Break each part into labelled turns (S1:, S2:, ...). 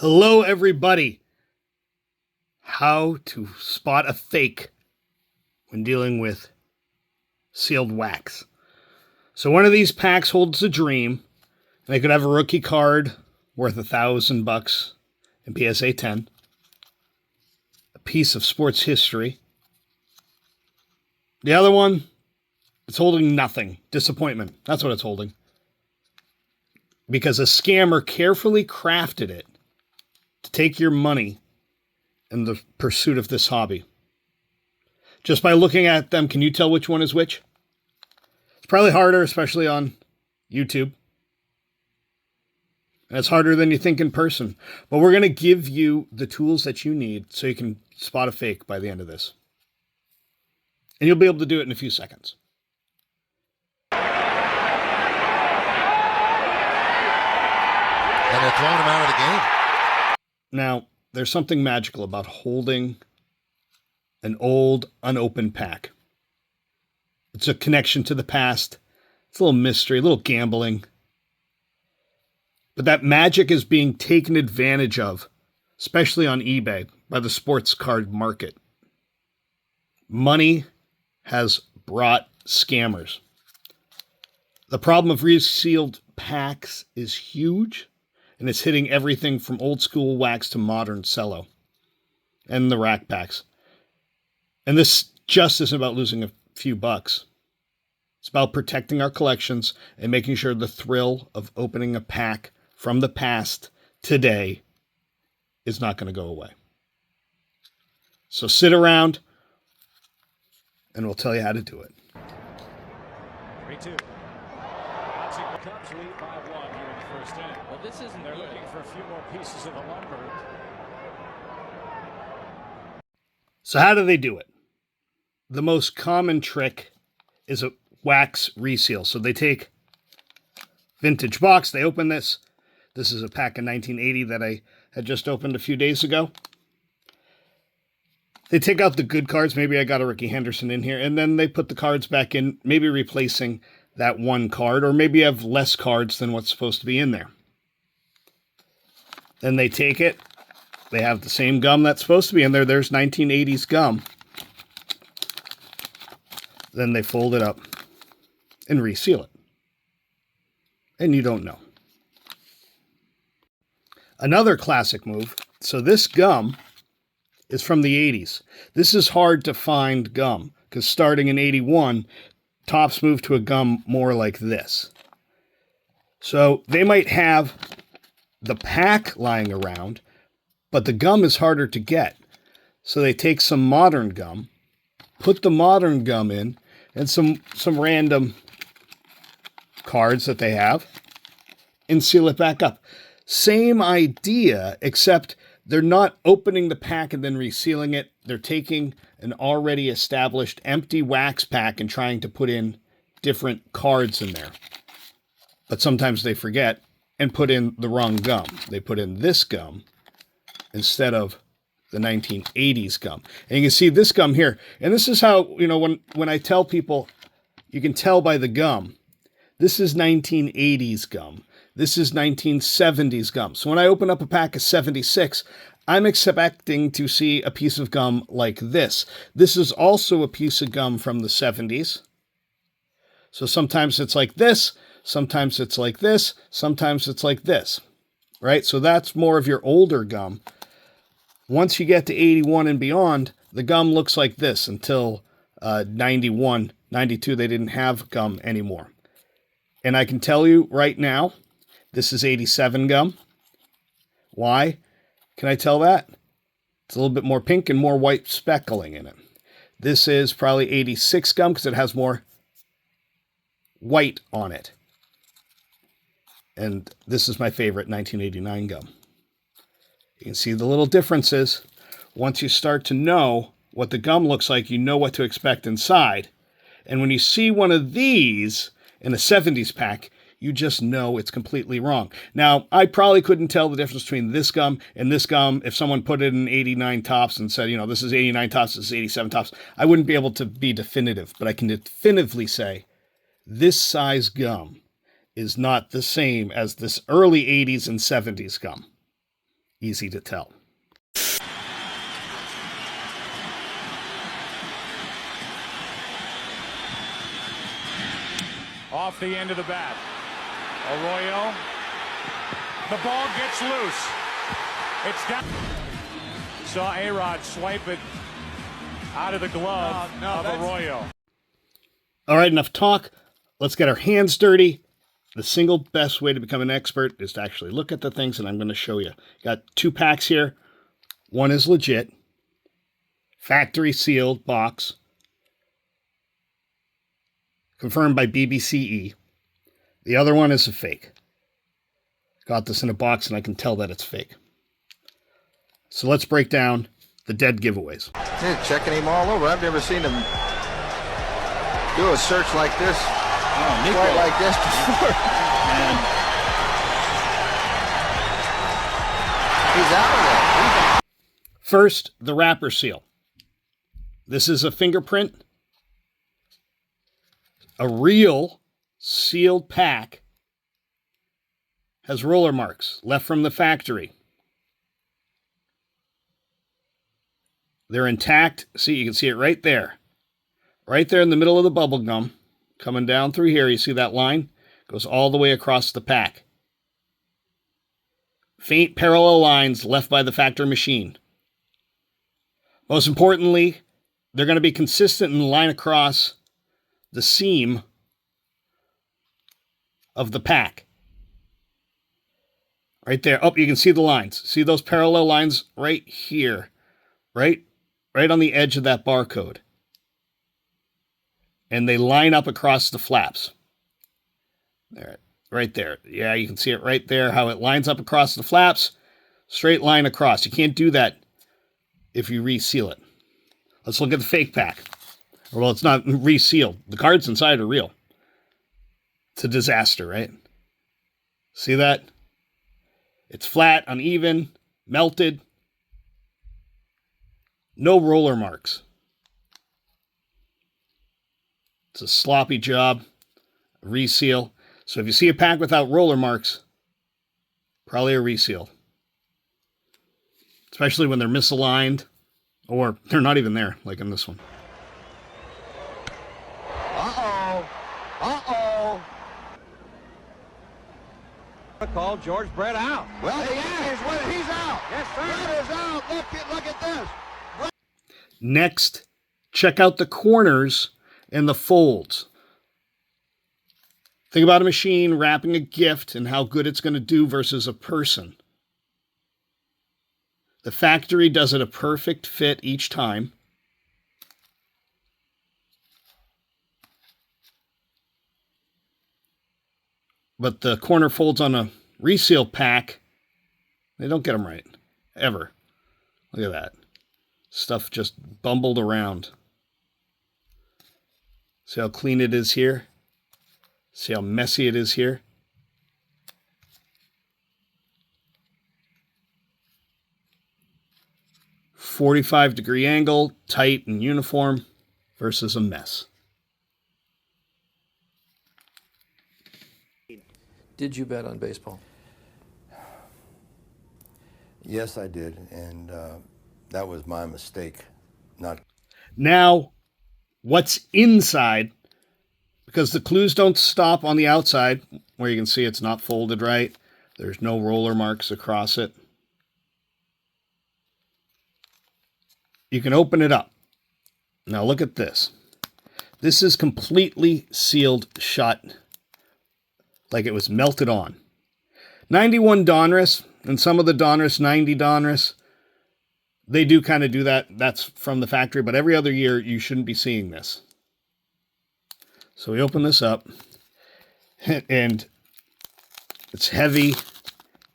S1: Hello, everybody. How to spot a fake when dealing with sealed wax. So one of these packs holds a dream. They could have a rookie card worth $1,000 in PSA 10, a piece of sports history. The other one, it's holding nothing. Disappointment. That's what it's holding. Because a scammer carefully crafted it to take your money in the pursuit of this hobby. Just by looking at them, can you tell which one is which? It's probably harder, especially on YouTube. And it's harder than you think in person. But we're going to give you the tools that you need so you can spot a fake by the end of this. And you'll be able to do it in a few seconds.
S2: And they're throwing him out of the game.
S1: Now, there's something magical about holding an old, unopened pack. It's a connection to the past. It's a little mystery, a little gambling. But that magic is being taken advantage of, especially on eBay, by the sports card market. Money has brought scammers. The problem of resealed packs is huge. And it's hitting everything from old school wax to modern cello and the rack packs. And this just isn't about losing a few bucks. It's about protecting our collections and making sure the thrill of opening a pack from the past today is not going to go away. So sit around and we'll tell you how to do it.
S3: 3-2. Cubs lead by 1 here in the first inning.
S4: Well, this isn't.
S3: They're looking for a few more pieces of the lumber.
S1: So how do they do it? The most common trick is a wax reseal. So they take vintage box, they open this. This is a pack in 1980 that I had just opened a few days ago. They take out the good cards. Maybe I got a Rickey Henderson in here. And then they put the cards back in, maybe replacing that one card, or maybe you have less cards than what's supposed to be in there. Then they take it. They have the same gum that's supposed to be in there. There's 1980s gum. Then they fold it up and reseal it. And you don't know. Another classic move. So this gum is from the 80s. This is hard to find gum because starting in 81, Topps moved to a gum more like this. So they might have the pack lying around, but the gum is harder to get. So they take some modern gum, put the modern gum in, and some random cards that they have, and seal it back up. Same idea, except they're not opening the pack and then resealing it. They're taking an already established empty wax pack and trying to put in different cards in there. But sometimes they forget and put in the wrong gum. They put in this gum instead of the 1980s gum. And you can see this gum here. And this is how, when I tell people, you can tell by the gum, this is 1980s gum. This is 1970s gum. So when I open up a pack of 76, I'm expecting to see a piece of gum like this. This is also a piece of gum from the 70s. So sometimes it's like this, sometimes it's like this, sometimes it's like this, right? So that's more of your older gum. Once you get to 81 and beyond, the gum looks like this until 91, 92, they didn't have gum anymore. And I can tell you right now, this is 87 gum. Why? Can I tell that? It's a little bit more pink and more white speckling in it. This is probably 86 gum because it has more white on it. And this is my favorite 1989 gum. You can see the little differences. Once you start to know what the gum looks like, you know what to expect inside. And when you see one of these in a 70s pack, you just know it's completely wrong. Now, I probably couldn't tell the difference between this gum and this gum if someone put it in 89 Topps and said, this is 89 Topps, this is 87 Topps. I wouldn't be able to be definitive, but I can definitively say this size gum is not the same as this early 80s and 70s gum. easy to tell.
S3: Off the end of the bat. Arroyo. The ball gets loose. It's down. Saw A-Rod swipe it out of the glove of Arroyo.
S1: All right, enough talk. Let's get our hands dirty. The single best way to become an expert is to actually look at the things, and I'm going to show you. Got 2 packs here. One is legit. Factory sealed box. Confirmed by BBCE. The other one is a fake. Got this in a box and I can tell that it's fake. So let's break down the dead giveaways.
S4: Yeah, checking him all over. I've never seen him do a search like this, quite like this before. And he's out of there.
S1: First, the wrapper seal. This is a fingerprint. A real sealed pack has roller marks left from the factory. They're intact. See, you can see it right there. Right there in the middle of the bubble gum. Coming down through here, you see that line? Goes all the way across the pack. Faint parallel lines left by the factory machine. Most importantly, they're going to be consistent in the line across the seam of the pack. Right there. Oh, you can see the lines. See those parallel lines right here. Right on the edge of that barcode. And they line up across the flaps. There, right there. Yeah, you can see it right there, how it lines up across the flaps. Straight line across. You can't do that if you reseal it. Let's look at the fake pack. Well, it's not resealed. The cards inside are real. It's a disaster, right? See that? It's flat, uneven, melted. No roller marks. It's a sloppy job. Reseal. So if you see a pack without roller marks, probably a reseal. Especially when they're misaligned or they're not even there, like in this one.
S3: Call George Brett out.
S4: Well, he's out.
S3: Yes, sir.
S4: Brett is out. Look at this.
S1: Next, check out the corners and the folds. Think about a machine wrapping a gift and how good it's going to do versus a person. The factory does it a perfect fit each time. But the corner folds on a reseal pack, they don't get them right. Ever. Look at that. Stuff just bumbled around. See how clean it is here? See how messy it is here? .45-degree angle, tight and uniform versus a mess.
S5: Did you bet on baseball?
S4: Yes, I did, and that was my mistake.
S1: Now, what's inside? Because the clues don't stop on the outside, where you can see it's not folded right. There's no roller marks across it. You can open it up. Now look at this. This is completely sealed shut, like it was melted on. 91 Donruss, and some of the Donruss, 90 Donruss, they do kind of do that. That's from the factory, but every other year you shouldn't be seeing this. So we open this up, and it's heavy.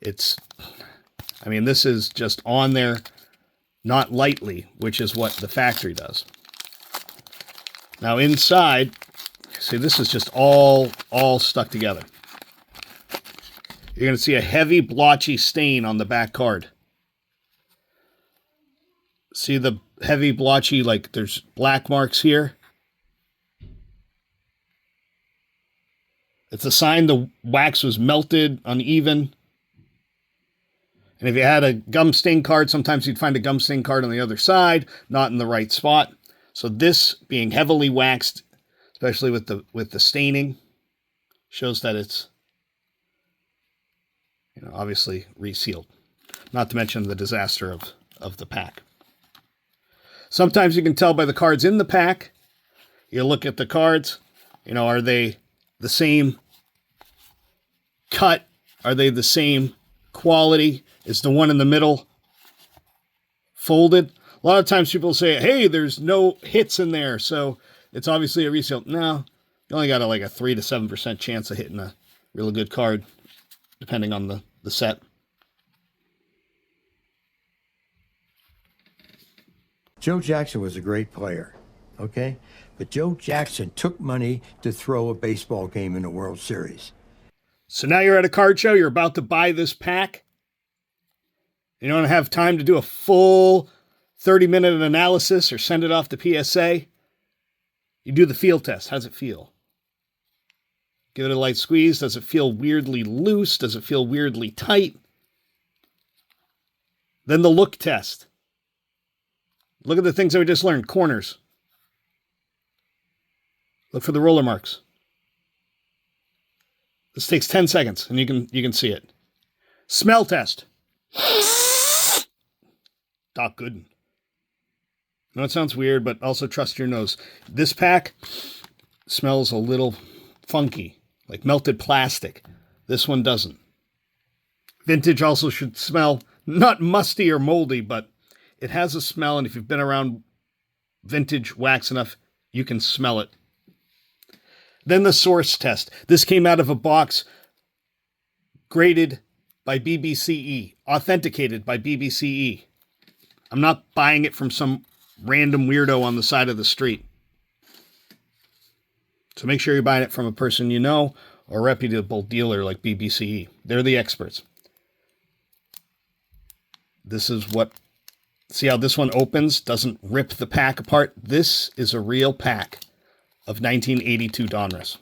S1: This is just on there, not lightly, which is what the factory does. Now inside, see, this is just all stuck together. You're going to see a heavy, blotchy stain on the back card. See the heavy, blotchy, like there's black marks here? It's a sign the wax was melted, uneven. And if you had a gum stain card, sometimes you'd find a gum stain card on the other side, not in the right spot. So this being heavily waxed, especially with the staining, shows that it's, obviously resealed. Not to mention the disaster of the pack. Sometimes you can tell by the cards in the pack. You look at the cards, are they the same cut? Are they the same quality? Is the one in the middle folded? A lot of times people say, hey, there's no hits in there, so it's obviously a resale. No, you only got like a 3 to 7% chance of hitting a really good card, depending on the set.
S6: Joe Jackson was a great player, okay? But Joe Jackson took money to throw a baseball game in a World Series.
S1: So now you're at a card show, you're about to buy this pack. You don't have time to do a full 30-minute analysis or send it off to PSA. You do the feel test. How's it feel? Give it a light squeeze. Does it feel weirdly loose? Does it feel weirdly tight? Then the look test. Look at the things that we just learned. Corners. Look for the roller marks. This takes 10 seconds, and you can see it. Smell test. Doc Gooden. I know it sounds weird, but also trust your nose. This pack smells a little funky, like melted plastic. This one doesn't. Vintage also should smell not musty or moldy, but it has a smell, and if you've been around vintage wax enough, you can smell it. Then the source test. This came out of a box graded by BBCE, authenticated by BBCE. I'm not buying it from some random weirdo on the side of the street. So make sure you're buying it from a person you know or a reputable dealer like BBCE. They're the experts. This is what... See how this one opens, doesn't rip the pack apart? This is a real pack of 1982 Donruss.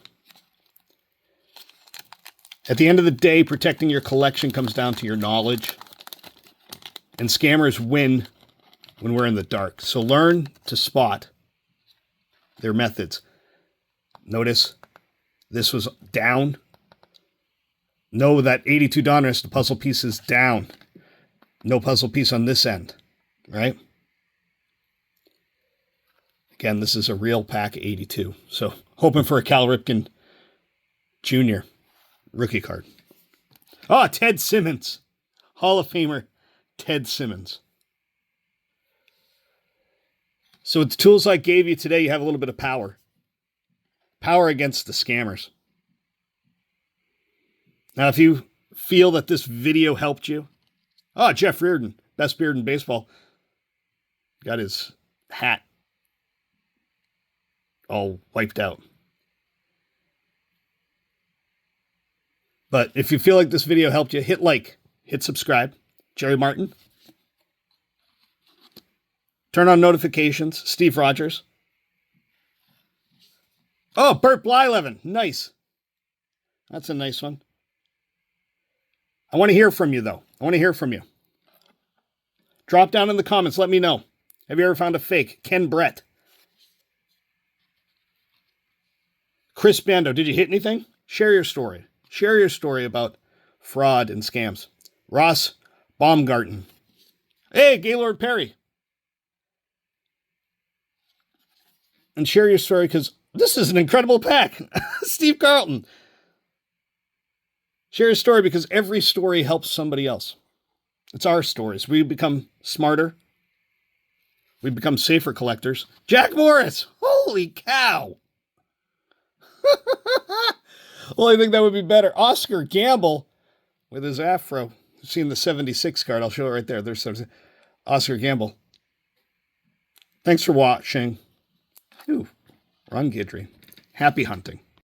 S1: At the end of the day, protecting your collection comes down to your knowledge. And scammers win when we're in the dark. So learn to spot their methods. Notice this was down. Know that 82 Donruss, the puzzle piece is down. No puzzle piece on this end, right? Again, this is a real pack 82. So hoping for a Cal Ripken Jr. rookie card. Oh, Ted Simmons. Hall of Famer Ted Simmons. So with the tools I gave you today, you have a little bit of power. Power against the scammers. Now, if you feel that this video helped you, Jeff Reardon, best beard in baseball, got his hat all wiped out. But if you feel like this video helped you, hit like, hit subscribe. Jerry Martin. Turn on notifications. Steve Rogers. Oh, Bert Blyleven. Nice. That's a nice one. I want to hear from you, though. I want to hear from you. Drop down in the comments. Let me know. Have you ever found a fake? Ken Brett. Chris Bando. Did you hit anything? Share your story. Share your story about fraud and scams. Ross Baumgarten. Hey, Gaylord Perry. And share your story because this is an incredible pack. Steve Carlton. Share your story because every story helps somebody else. It's our stories. We become smarter. We become safer collectors. Jack Morris. Holy cow. Well, I think that would be better. Oscar Gamble with his afro. You've seen the 76 card. I'll show it right there. There's Oscar Gamble. Thanks for watching. Ooh, Ron Guidry. Happy hunting.